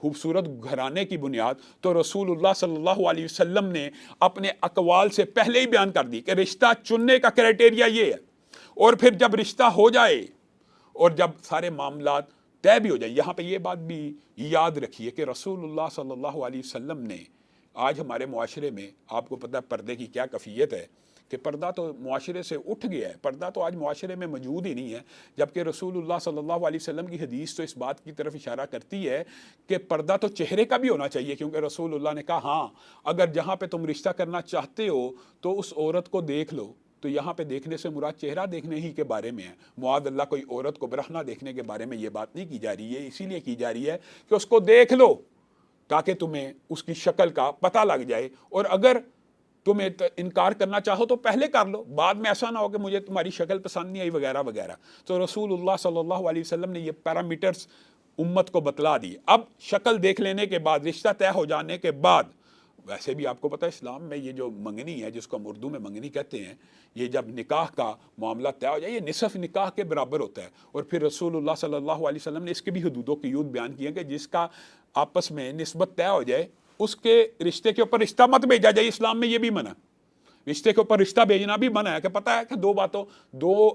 خوبصورت گھرانے کی بنیاد تو رسول اللہ صلی اللہ علیہ وسلم نے اپنے اقوال سے پہلے ہی بیان کر دی کہ رشتہ چننے کا کرائٹیریا یہ ہے، اور پھر جب رشتہ ہو جائے اور جب سارے معاملات طے بھی ہو جائیں. یہاں پہ یہ بات بھی یاد رکھیے کہ رسول اللہ صلی اللہ علیہ وسلم نے آج ہمارے معاشرے میں، آپ کو پتہ ہے پردے کی کیا کیفیت ہے، کہ پردہ تو معاشرے سے اٹھ گیا ہے، پردہ تو آج معاشرے میں موجود ہی نہیں ہے، جبکہ رسول اللہ صلی اللہ علیہ وسلم کی حدیث تو اس بات کی طرف اشارہ کرتی ہے کہ پردہ تو چہرے کا بھی ہونا چاہیے، کیونکہ رسول اللہ نے کہا ہاں اگر جہاں پہ تم رشتہ کرنا چاہتے ہو تو اس عورت کو دیکھ لو. تو یہاں پہ دیکھنے سے مراد چہرہ دیکھنے ہی کے بارے میں ہے، معاذ اللہ کوئی عورت کو برہنہ دیکھنے کے بارے میں یہ بات نہیں کی جا رہی ہے، اسی لیے کی جا رہی ہے کہ اس کو دیکھ لو تاکہ تمہیں اس کی شکل کا پتہ لگ جائے، اور اگر تمہیں انکار کرنا چاہو تو پہلے کر لو، بعد میں ایسا نہ ہو کہ مجھے تمہاری شکل پسند نہیں آئی وغیرہ وغیرہ. تو رسول اللہ صلی اللہ علیہ وسلم نے یہ پیرامیٹرز امت کو بتلا دی. اب شکل دیکھ لینے کے بعد، رشتہ طے ہو جانے کے بعد، ویسے بھی آپ کو پتہ ہے اسلام میں یہ جو منگنی ہے، جس کو ہم اردو میں منگنی کہتے ہیں، یہ جب نکاح کا معاملہ طے ہو جائے یہ نصف نکاح کے برابر ہوتا ہے. اور پھر رسول اللہ صلی اللہ علیہ وسلم نے اس کے بھی حدود و قیود بیان کیے کہ جس کا آپس میں نسبت طے ہو جائے اس کے رشتے کے اوپر رشتہ مت بھیجا جائے. اسلام میں یہ بھی منع، رشتے کے اوپر رشتہ بھیجنا بھی منع ہے، کہ پتہ ہے کہ دو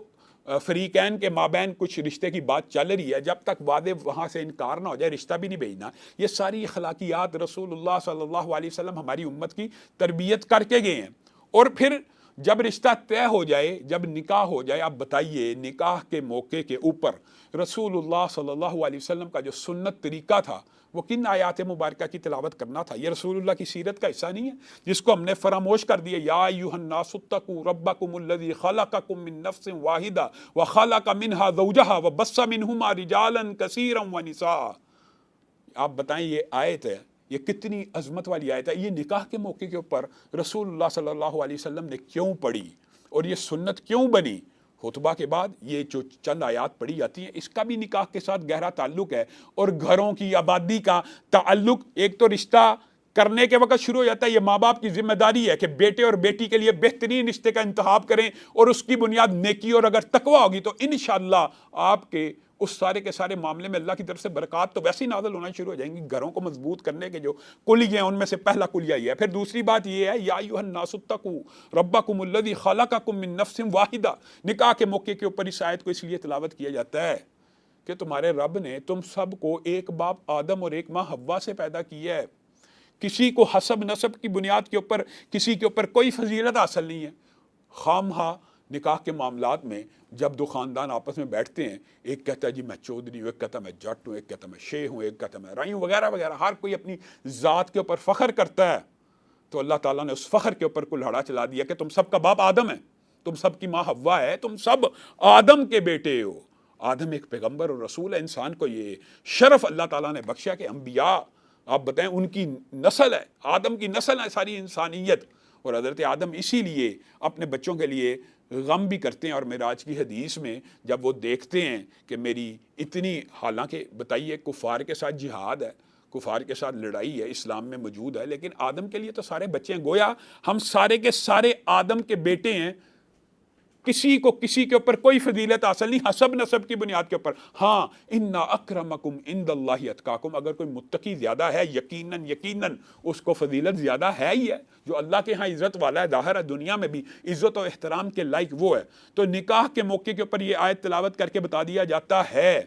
فریقین کے مابین کچھ رشتے کی بات چل رہی ہے، جب تک واضح وہاں سے انکار نہ ہو جائے رشتہ بھی نہیں بھیجنا. یہ ساری اخلاقیات رسول اللہ صلی اللہ علیہ وسلم ہماری امت کی تربیت کر کے گئے ہیں. اور پھر جب رشتہ طے ہو جائے، جب نکاح ہو جائے، آپ بتائیے نکاح کے موقع کے اوپر رسول اللہ صلی اللہ علیہ وسلم کا جو سنت طریقہ تھا وہ کن آیات مبارکہ کی تلاوت کرنا تھا؟ یہ رسول اللہ کی سیرت کا حصہ نہیں ہے جس کو ہم نے فراموش کر دیا. یا ایھا الناس اتقوا ربکم الذی خلقکم من نفس واحدہ وخلق منها زوجها وبث منہما رجالا کثیرا ونساء. آپ بتائیں یہ آیت ہے، یہ کتنی عظمت والی آیت ہے، یہ نکاح کے موقع کے اوپر رسول اللہ صلی اللہ علیہ وسلم نے کیوں پڑھی اور یہ سنت کیوں بنی؟ خطبہ کے بعد یہ جو چند آیات پڑھی جاتی ہیں اس کا بھی نکاح کے ساتھ گہرا تعلق ہے، اور گھروں کی آبادی کا تعلق ایک تو رشتہ کرنے کے وقت شروع ہو جاتا ہے. یہ ماں باپ کی ذمہ داری ہے کہ بیٹے اور بیٹی کے لیے بہترین رشتے کا انتخاب کریں، اور اس کی بنیاد نیکی اور اگر تقویٰ ہوگی تو انشاءاللہ آپ کے اس سارے کے سارے معاملے میں اللہ کی طرف سے برکات تو ویسے ہی نازل ہونا شروع ہو جائیں گی. گھروں کو مضبوط کرنے کے جو کلیے ہیں ان میں سے پہلا کلیہ یہ ہے. پھر دوسری بات یہ ہے یا ایھا الناس اتقوا ربکم الذی خلقکم من نفس واحدہ. نکاح کے موقع کے اوپر اس آیت کو اس لیے تلاوت کیا جاتا ہے کہ تمہارے رب نے تم سب کو ایک باپ آدم اور ایک ماں حوا سے پیدا کیا ہے. کسی کو حسب نسب کی بنیاد کے اوپر کسی کے اوپر کوئی فضیلت حاصل نہیں ہے. خامہا نکاح کے معاملات میں جب دو خاندان آپس میں بیٹھتے ہیں، ایک کہتا ہے جی میں چودھری ہوں، ایک کہتا ہے میں جٹ ہوں، ایک کہتا ہے میں شیخ ہوں، ایک کہتا ہے میں رائی ہوں وغیرہ وغیرہ، ہر کوئی اپنی ذات کے اوپر فخر کرتا ہے، تو اللہ تعالیٰ نے اس فخر کے اوپر کلہاڑا چلا دیا کہ تم سب کا باپ آدم ہے، تم سب کی ماں حوا ہے، تم سب آدم کے بیٹے ہو. آدم ایک پیغمبر اور رسول ہے. انسان کو یہ شرف اللہ تعالیٰ نے بخشا کہ انبیاء آپ بتائیں ان کی نسل ہے، آدم کی نسل ہے ساری انسانیت. اور حضرت آدم اسی لیے اپنے بچوں کے لیے غم بھی کرتے ہیں. اور معراج کی حدیث میں جب وہ دیکھتے ہیں کہ میری اتنی، حالانکہ بتائیے کفار کے ساتھ جہاد ہے، کفار کے ساتھ لڑائی ہے، اسلام میں موجود ہے، لیکن آدم کے لیے تو سارے بچے ہیں. گویا ہم سارے کے سارے آدم کے بیٹے ہیں. کسی کو کسی کے اوپر کوئی فضیلت حاصل نہیں حسب نسب کی بنیاد کے اوپر. ہاں ان اکرمکم عند اللہ اتقاکم، اگر کوئی متقی زیادہ ہے یقیناً اس کو فضیلت زیادہ ہے ہی ہے. جو اللہ کے ہاں عزت والا ہے، ظاہر ہے دنیا میں بھی عزت و احترام کے لائق وہ ہے. تو نکاح کے موقع کے اوپر یہ آیت تلاوت کر کے بتا دیا جاتا ہے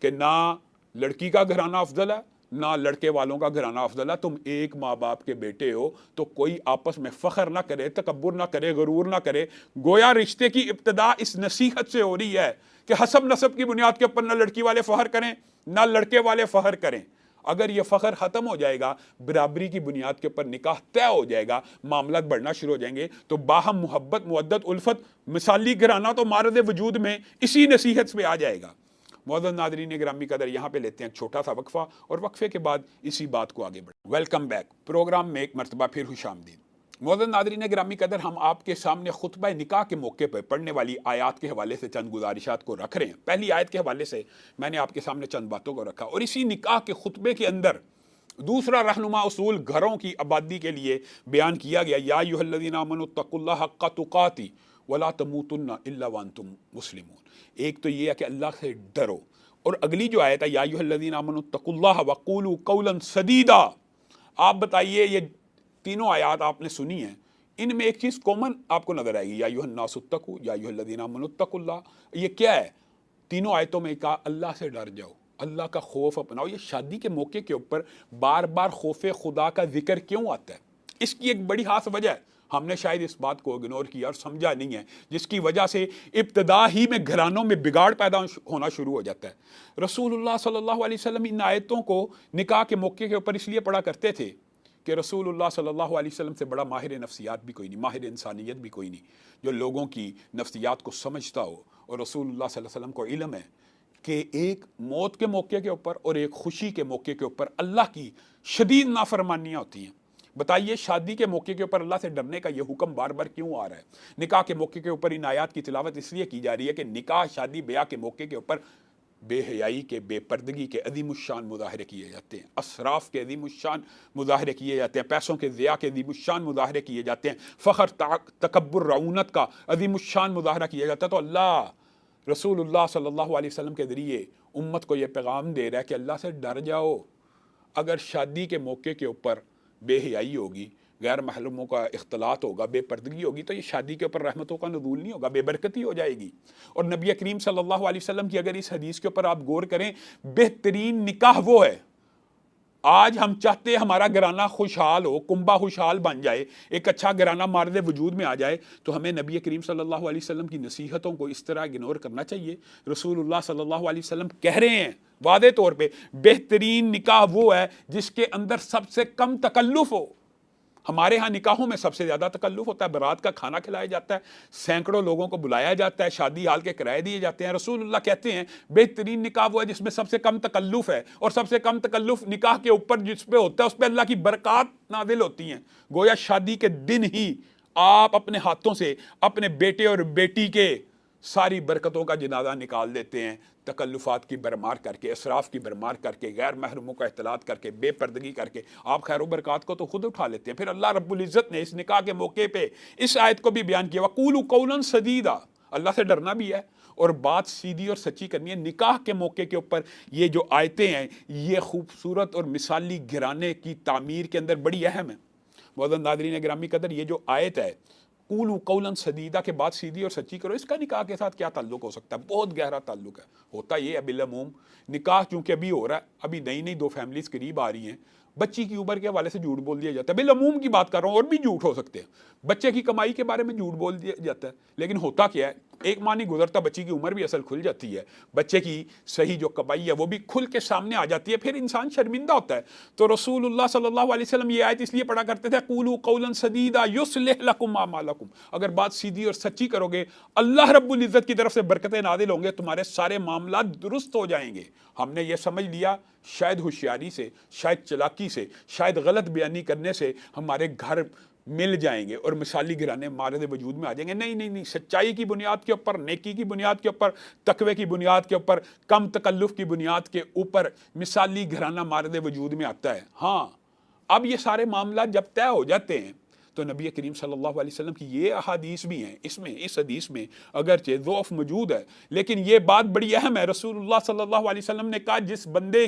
کہ نہ لڑکی کا گھرانہ افضل ہے نہ لڑکے والوں کا گھرانہ افضل ہے. تم ایک ماں باپ کے بیٹے ہو تو کوئی آپس میں فخر نہ کرے، تکبر نہ کرے، غرور نہ کرے. گویا رشتے کی ابتدا اس نصیحت سے ہو رہی ہے کہ حسب نسب کی بنیاد کے اوپر نہ لڑکی والے فخر کریں نہ لڑکے والے فخر کریں. اگر یہ فخر ختم ہو جائے گا، برابری کی بنیاد کے اوپر نکاح طے ہو جائے گا، معاملات بڑھنا شروع ہو جائیں گے، تو باہم محبت، مودت، الفت، مثالی گھرانہ تو مارد وجود میں اسی نصیحت پہ آ جائے گا. معزز ناظرین گرامی قدر، یہاں پہ لیتے ہیں ایک چھوٹا سا وقفہ اور وقفے کے بعد اسی بات کو آگے بڑھیں. ویلکم بیک، پروگرام میں ایک مرتبہ پھر خوش آمدید. معزز ناظرین گرامی قدر، ہم آپ کے سامنے خطبہ نکاح کے موقع پر پڑھنے والی آیات کے حوالے سے چند گزارشات کو رکھ رہے ہیں. پہلی آیت کے حوالے سے میں نے آپ کے سامنے چند باتوں کو رکھا، اور اسی نکاح کے خطبے کے اندر دوسرا رہنما اصول گھروں کی آبادی کے لیے بیان کیا گیا. یا ایھا الذین آمنوا اتقوا اللہ حق تقاتہ ولا تموتن الا وانتم مسلمون. ایک تو یہ ہے کہ اللہ سے ڈرو، اور اگلی جو آیت ہے یا ایھا الذین آمنوا اتقوا اللہ وقولوا قولا سدیدا، آپ بتائیے یہ تینوں آیات آپ نے سنی ہیں، ان میں ایک چیز کامن آپ کو نظر آئے گی، یا ایھا الناس اتقوا، یا ایھا الذین آمنوا اتقوا اللہ، یہ کیا ہے؟ تینوں آیتوں میں کہا اللہ سے ڈر جاؤ، اللہ کا خوف اپناؤ۔ یہ شادی کے موقع کے اوپر بار بار خوف خدا کا ذکر کیوں آتا ہے؟ اس کی ایک بڑی خاص وجہ ہے، ہم نے شاید اس بات کو اگنور کیا اور سمجھا نہیں ہے، جس کی وجہ سے ابتدا ہی میں گھرانوں میں بگاڑ پیدا ہونا شروع ہو جاتا ہے۔ رسول اللہ صلی اللہ علیہ وسلم ان آیتوں کو نکاح کے موقع کے اوپر اس لیے پڑھا کرتے تھے کہ رسول اللہ صلی اللہ علیہ وسلم سے بڑا ماہر نفسیات بھی کوئی نہیں، ماہر انسانیت بھی کوئی نہیں، جو لوگوں کی نفسیات کو سمجھتا ہو۔ اور رسول اللہ صلی اللہ علیہ وسلم کو علم ہے کہ ایک موت کے موقع کے اوپر اور ایک خوشی کے موقع کے اوپر اللہ کی شدید نافرمانیاں ہوتی ہیں۔ بتائیے شادی کے موقع کے اوپر اللہ سے ڈرنے کا یہ حکم بار بار کیوں آ رہا ہے؟ نکاح کے موقع کے اوپر ان آیات کی تلاوت اس لیے کی جا رہی ہے کہ نکاح شادی بیاہ کے موقع کے اوپر بے حیائی کے، بے پردگی کے عظیم الشان مظاہرے کیے جاتے ہیں، اسراف کے عظیم الشان مظاہرے کیے جاتے ہیں، پیسوں کے ضیاع کے عظیم الشان مظاہرے کیے جاتے ہیں، فخر تکبر رعونت کا عظیم الشان مظاہرہ کیا جاتا ہے۔ تو اللہ رسول اللہ صلی اللہ علیہ وسلم کے ذریعے امت کو یہ پیغام دے رہا ہے کہ اللہ سے ڈر جاؤ۔ اگر شادی کے موقع کے اوپر بے حیائی ہوگی، غیر محرموں کا اختلاط ہوگا، بے پردگی ہوگی، تو یہ شادی کے اوپر رحمتوں کا نزول نہیں ہوگا، بے برکتی ہو جائے گی۔ اور نبی کریم صلی اللہ علیہ وسلم کی اگر اس حدیث کے اوپر آپ غور کریں، بہترین نکاح وہ ہے۔ آج ہم چاہتے ہیں ہمارا گھرانہ خوشحال ہو، کنبہ خوشحال بن جائے، ایک اچھا گھرانہ مارد وجود میں آ جائے، تو ہمیں نبی کریم صلی اللہ علیہ وسلم کی نصیحتوں کو اس طرح اگنور کرنا چاہیے۔ رسول اللہ صلی اللہ علیہ وسلم کہہ رہے ہیں واضح طور پہ بہترین نکاح وہ ہے جس کے اندر سب سے کم تکلف ہو۔ ہمارے ہاں نکاحوں میں سب سے زیادہ تکلف ہوتا ہے، برات کا کھانا کھلایا جاتا ہے، سینکڑوں لوگوں کو بلایا جاتا ہے، شادی ہال کے کرائے دیے جاتے ہیں۔ رسول اللہ کہتے ہیں بہترین نکاح وہ ہے جس میں سب سے کم تکلف ہے، اور سب سے کم تکلف نکاح کے اوپر جس پہ ہوتا ہے اس پہ اللہ کی برکات نازل ہوتی ہیں۔ گویا شادی کے دن ہی آپ اپنے ہاتھوں سے اپنے بیٹے اور بیٹی کے ساری برکتوں کا جنازہ نکال دیتے ہیں، تکلفات کی برمار کر کے، اسراف کی برمار کر کے، غیر محرموں کا اختلاط کر کے، بے پردگی کر کے آپ خیر و برکات کو تو خود اٹھا لیتے ہیں۔ پھر اللہ رب العزت نے اس نکاح کے موقع پہ اس آیت کو بھی بیان کیا، وَقُولُوا قَوْلًا سَدِيدًا، اللہ سے ڈرنا بھی ہے اور بات سیدھی اور سچی کرنی ہے۔ نکاح کے موقع کے اوپر یہ جو آیتیں ہیں یہ خوبصورت اور مثالی گھرانے کی تعمیر کے اندر بڑی اہم ہے۔ معزز ناظرین گرامی قدر، یہ جو آیت ہے قولوا قولا سدیدا کے بعد سیدھی اور سچی کرو، اس کا نکاح کے ساتھ کیا تعلق ہو سکتا ہے؟ بہت گہرا تعلق ہے۔ ہوتا یہ ہے بالعموم نکاح چونکہ ابھی ہو رہا ہے، ابھی نئی نئی دو فیملیز قریب آ رہی ہیں، بچی کی عمر کے حوالے سے جھوٹ بول دیا جاتا ہے، بالعموم کی بات کر رہا ہوں، اور بھی جھوٹ ہو سکتے ہیں، بچے کی کمائی کے بارے میں جھوٹ بول دیا جاتا ہے، لیکن ہوتا کیا ہے ایک ماہ نہیں گزرتا بچی کی عمر بھی اصل کھل جاتی ہے، بچے کی صحیح جو کمائی ہے وہ بھی کھل کے سامنے آ جاتی ہے، پھر انسان شرمندہ ہوتا ہے۔ تو رسول اللہ صلی اللہ علیہ وسلم یہ آیت اس لیے پڑھا کرتے تھے قولوا قولا سدیدا یصلح لکم اعمالکم، اگر بات سیدھی اور سچی کرو گے اللہ رب العزت کی طرف سے برکتیں نازل ہوں گے، تمہارے سارے معاملات درست ہو جائیں گے۔ ہم نے یہ سمجھ لیا شاید ہوشیاری سے، شاید چلاکی سے، شاید غلط بیانی کرنے سے ہمارے گھر مل جائیں گے اور مثالی گھرانے مارد وجود میں آ جائیں گے۔ نہیں نہیں نہیں، سچائی کی بنیاد کے اوپر، نیکی کی بنیاد کے اوپر، تقوی کی بنیاد کے اوپر، کم تکلف کی بنیاد کے اوپر مثالی گھرانہ مارد وجود میں آتا ہے۔ ہاں اب یہ سارے معاملات جب طے ہو جاتے ہیں تو نبی کریم صلی اللہ علیہ وسلم کی یہ احادیث بھی ہیں، اس حدیث میں اگرچہ ضعف موجود ہے لیکن یہ بات بڑی اہم ہے۔ رسول اللہ صلی اللہ علیہ وسلم نے کہا جس بندے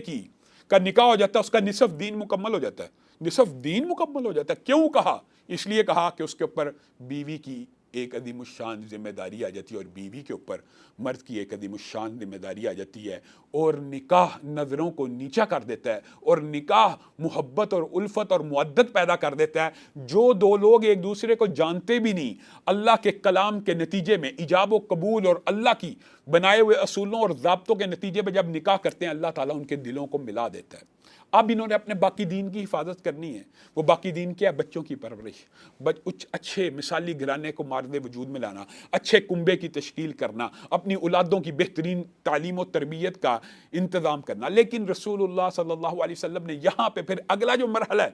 کا نکاح ہو جاتا ہے اس کا نصف دین مکمل ہو جاتا ہے، نصف دین مکمل ہو جاتا ہے۔ کیوں کہا؟ اس لیے کہا کہ اس کے اوپر بیوی کی ایک عظیم الشان ذمہ داری آ جاتی ہے، اور بیوی کے اوپر مرد کی ایک عظیم الشان ذمہ داری آ جاتی ہے، اور نکاح نظروں کو نیچا کر دیتا ہے، اور نکاح محبت اور الفت اور مودت پیدا کر دیتا ہے۔ جو دو لوگ ایک دوسرے کو جانتے بھی نہیں، اللہ کے کلام کے نتیجے میں ایجاب و قبول اور اللہ کی بنائے ہوئے اصولوں اور ضابطوں کے نتیجے میں جب نکاح کرتے ہیں اللہ تعالیٰ ان کے دلوں کو ملا دیتا ہے۔ اب انہوں نے اپنے باقی دین کی حفاظت کرنی ہے۔ وہ باقی دین کیا ہے؟ بچوں کی پرورش، اچھے مثالی گھرانے کو مارد وجود میں لانا، اچھے کنبے کی تشکیل کرنا، اپنی اولادوں کی بہترین تعلیم و تربیت کا انتظام کرنا۔ لیکن رسول اللہ صلی اللہ علیہ وسلم نے یہاں پہ پھر اگلا جو مرحلہ ہے،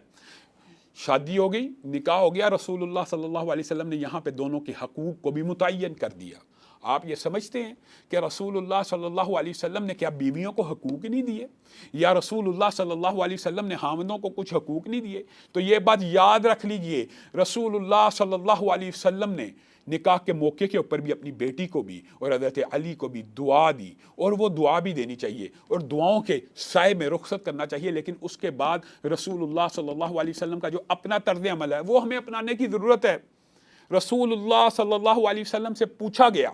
شادی ہو گئی، نکاح ہو گیا، رسول اللہ صلی اللہ علیہ وسلم نے یہاں پہ دونوں کے حقوق کو بھی متعین کر دیا۔ آپ یہ سمجھتے ہیں کہ رسول اللہ صلی اللہ علیہ وسلم نے کیا بیویوں کو حقوق نہیں دیے، یا رسول اللہ صلی اللہ علیہ وسلم نے خاوندوں کو کچھ حقوق نہیں دیے؟ تو یہ بات یاد رکھ لیجئے، رسول اللہ صلی اللہ علیہ وسلم نے نکاح کے موقع کے اوپر بھی اپنی بیٹی کو بھی اور حضرت علی کو بھی دعا دی، اور وہ دعا بھی دینی چاہیے اور دعاؤں کے سائے میں رخصت کرنا چاہیے، لیکن اس کے بعد رسول اللہ صلی اللہ علیہ وسلم کا جو اپنا طرز عمل ہے وہ ہمیں اپنانے کی ضرورت ہے۔ رسول اللہ صلی اللہ علیہ وسلم سے پوچھا گیا،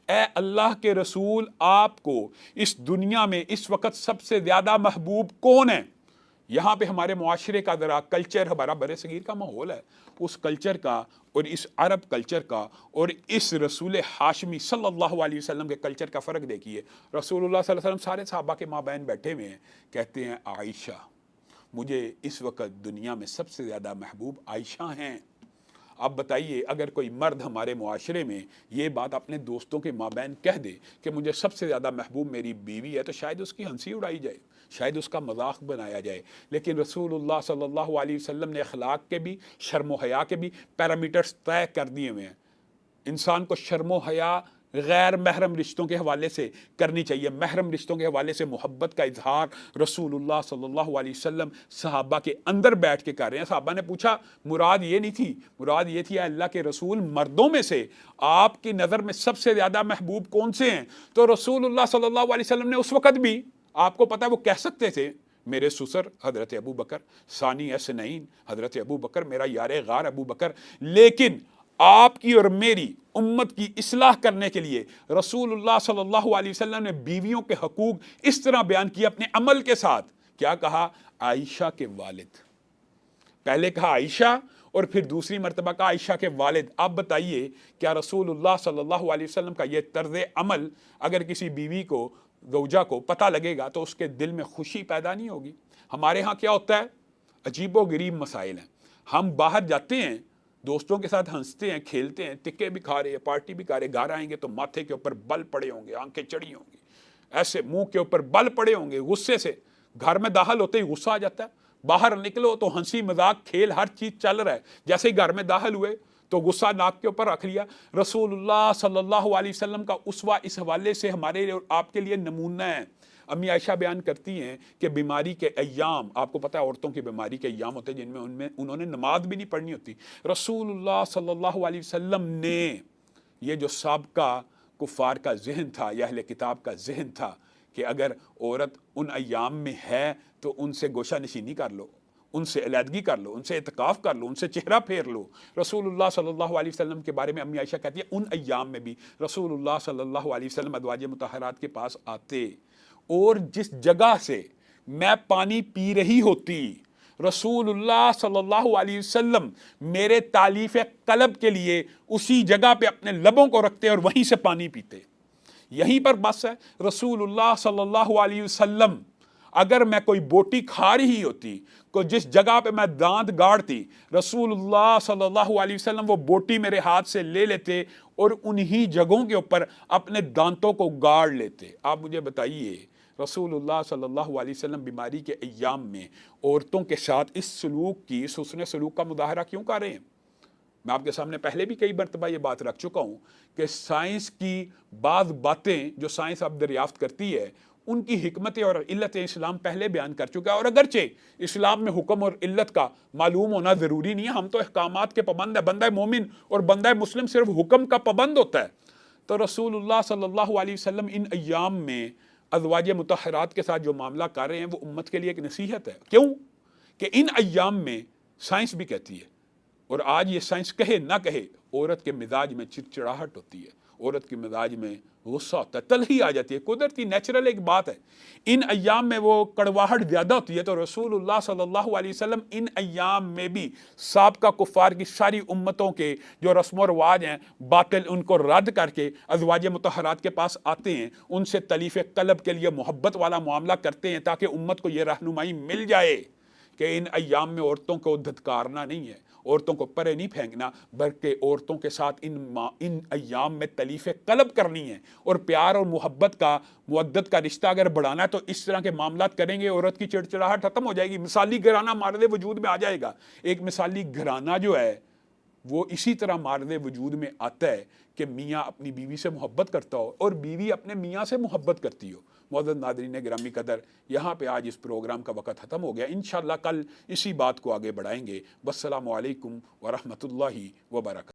اے اللہ کے رسول، آپ کو اس دنیا میں اس وقت سب سے زیادہ محبوب کون ہے؟ یہاں پہ ہمارے معاشرے کا ذرا کلچر، ہمارا بر صغیر کا ماحول ہے، اس کلچر کا اور اس عرب کلچر کا اور اس رسول ہاشمی صلی اللہ علیہ وسلم کے کلچر کا فرق دیکھیے۔ رسول اللہ صلی اللہ علیہ وسلم سارے صحابہ کے مابین بیٹھے ہوئے ہیں، کہتے ہیں عائشہ، مجھے اس وقت دنیا میں سب سے زیادہ محبوب عائشہ ہیں۔ اب بتائیے، اگر کوئی مرد ہمارے معاشرے میں یہ بات اپنے دوستوں کے مابین کہہ دے کہ مجھے سب سے زیادہ محبوب میری بیوی ہے، تو شاید اس کی ہنسی اڑائی جائے، شاید اس کا مذاق بنایا جائے، لیکن رسول اللہ صلی اللہ علیہ وسلم نے اخلاق کے بھی، شرم و حیا کے بھی پیرامیٹرز طے کر دیے ہوئے ہیں۔ انسان کو شرم و حیا غیر محرم رشتوں کے حوالے سے کرنی چاہیے، محرم رشتوں کے حوالے سے محبت کا اظہار رسول اللہ صلی اللہ علیہ وسلم صحابہ کے اندر بیٹھ کے کر رہے ہیں۔ صحابہ نے پوچھا، مراد یہ نہیں تھی، مراد یہ تھی اللہ کے رسول، مردوں میں سے آپ کی نظر میں سب سے زیادہ محبوب کون سے ہیں؟ تو رسول اللہ صلی اللہ علیہ وسلم نے اس وقت بھی، آپ کو پتا ہے وہ کہہ سکتے تھے، میرے سسر حضرت ابو بکر، ثانی اثنین حضرت ابو بکر، میرا یار غار ابو بکر، لیکن آپ کی اور میری امت کی اصلاح کرنے کے لیے رسول اللہ صلی اللہ علیہ وسلم نے بیویوں کے حقوق اس طرح بیان کیا اپنے عمل کے ساتھ۔ کیا کہا؟ عائشہ کے والد، پہلے کہا عائشہ اور پھر دوسری مرتبہ کہا عائشہ کے والد۔ آپ بتائیے، کیا رسول اللہ صلی اللہ علیہ وسلم کا یہ طرز عمل اگر کسی بیوی کو، زوجہ کو پتہ لگے گا تو اس کے دل میں خوشی پیدا نہیں ہوگی؟ ہمارے ہاں کیا ہوتا ہے؟ عجیب و غریب مسائل ہیں۔ ہم باہر جاتے ہیں، دوستوں کے ساتھ ہنستے ہیں، کھیلتے ہیں، ٹکے بھی کھا رہے ہیں، پارٹی بھی کھا رہے ہیں، گھر آئیں گے تو ماتھے کے اوپر بل پڑے ہوں گے، آنکھیں چڑھی ہوں گی، ایسے منہ کے اوپر بل پڑے ہوں گے غصے سے، گھر میں داخل ہوتے ہی غصہ آ جاتا ہے، باہر نکلو تو ہنسی مذاق کھیل ہر چیز چل رہا ہے، جیسے ہی گھر میں داخل ہوئے تو غصہ ناک کے اوپر رکھ لیا۔ رسول اللہ صلی اللہ علیہ وسلم کا اسوہ اس حوالے سے ہمارے اور آپ کے لیے نمونہ ہے۔ امی عائشہ بیان کرتی ہیں کہ بیماری کے ایام، آپ کو پتہ ہے عورتوں کی بیماری کے ایام ہوتے ہیں جن میں انہوں نے نماز بھی نہیں پڑھنی ہوتی۔ رسول اللہ صلی اللہ علیہ وسلم نے یہ جو سابقہ کفار کا ذہن تھا یا اہل کتاب کا ذہن تھا کہ اگر عورت ان ایام میں ہے تو ان سے گوشہ نشینی کر لو، ان سے علیحدگی کر لو، ان سے اعتکاف کر لو، ان سے چہرہ پھیر لو۔ رسول اللہ صلی اللہ علیہ وسلم کے بارے میں امی عائشہ کہتی ہے، ان ایام میں بھی رسول اللہ صلی اللہ علیہ وسلم ازواج مطہرات کے پاس آتے، اور جس جگہ سے میں پانی پی رہی ہوتی، رسول اللہ صلی اللہ علیہ وسلم میرے تالیف قلب کے لیے اسی جگہ پہ اپنے لبوں کو رکھتے اور وہیں سے پانی پیتے۔ یہیں پر بس ہے، رسول اللہ صلی اللہ علیہ وسلم اگر میں کوئی بوٹی کھا رہی ہوتی، کوئی جس جگہ پہ میں دانت گاڑتی، رسول اللہ صلی اللہ علیہ وسلم وہ بوٹی میرے ہاتھ سے لے لیتے اور انہی جگہوں کے اوپر اپنے دانتوں کو گاڑ لیتے۔ آپ مجھے بتائیے، رسول اللہ صلی اللہ علیہ وسلم بیماری کے ایام میں عورتوں کے ساتھ اس سلوک کی، اس حسن سلوک کا مظاہرہ کیوں کر رہے ہیں؟ میں آپ کے سامنے پہلے بھی کئی مرتبہ یہ بات رکھ چکا ہوں کہ سائنس کی بعض باتیں جو سائنس اب دریافت کرتی ہے، ان کی حکمتیں اور علتیں اسلام پہلے بیان کر چکا ہے، اور اگرچہ اسلام میں حکم اور علت کا معلوم ہونا ضروری نہیں ہے، ہم تو احکامات کے پابند ہیں، بندہ مومن اور بندہ مسلم صرف حکم کا پابند ہوتا ہے۔ تو رسول اللہ صلی اللہ علیہ وسلم ان ایام میں ازواج مطہرات کے ساتھ جو معاملہ کر رہے ہیں وہ امت کے لیے ایک نصیحت ہے۔ کیوں؟ کہ ان ایام میں سائنس بھی کہتی ہے، اور آج یہ سائنس کہے نہ کہے، عورت کے مزاج میں چڑچڑاہٹ ہوتی ہے، عورت کے مزاج میں غصہ ہوتا ہے، تلخی آ جاتی ہے، قدرتی نیچرل ایک بات ہے۔ ان ایام میں وہ کڑواہٹ زیادہ ہوتی ہے، تو رسول اللہ صلی اللہ علیہ وسلم ان ایام میں بھی سابقہ کفار کی ساری امتوں کے جو رسم و رواج ہیں باطل، ان کو رد کر کے ازواج مطہرات کے پاس آتے ہیں، ان سے تلیف قلب کے لیے محبت والا معاملہ کرتے ہیں تاکہ امت کو یہ رہنمائی مل جائے کہ ان ایام میں عورتوں کو دھتکارنا نہیں ہے، عورتوں کو پرے نہیں پھینکنا، بلکہ عورتوں کے ساتھ ان ایام میں تلیف قلب کرنی ہے، اور پیار اور محبت کا، مودت کا رشتہ اگر بڑھانا ہے تو اس طرح کے معاملات کریں گے، عورت کی چڑچڑاہٹ ختم ہو جائے گی، مثالی گھرانہ مارد وجود میں آ جائے گا۔ ایک مثالی گھرانہ جو ہے وہ اسی طرح مارد وجود میں آتا ہے کہ میاں اپنی بیوی سے محبت کرتا ہو اور بیوی اپنے میاں سے محبت کرتی ہو۔ معزز ناظرین گرامی قدر، یہاں پہ آج اس پروگرام کا وقت ختم ہو گیا، انشاءاللہ کل اسی بات کو آگے بڑھائیں گے۔ والسلام علیکم ورحمۃ اللہ وبرکاتہ۔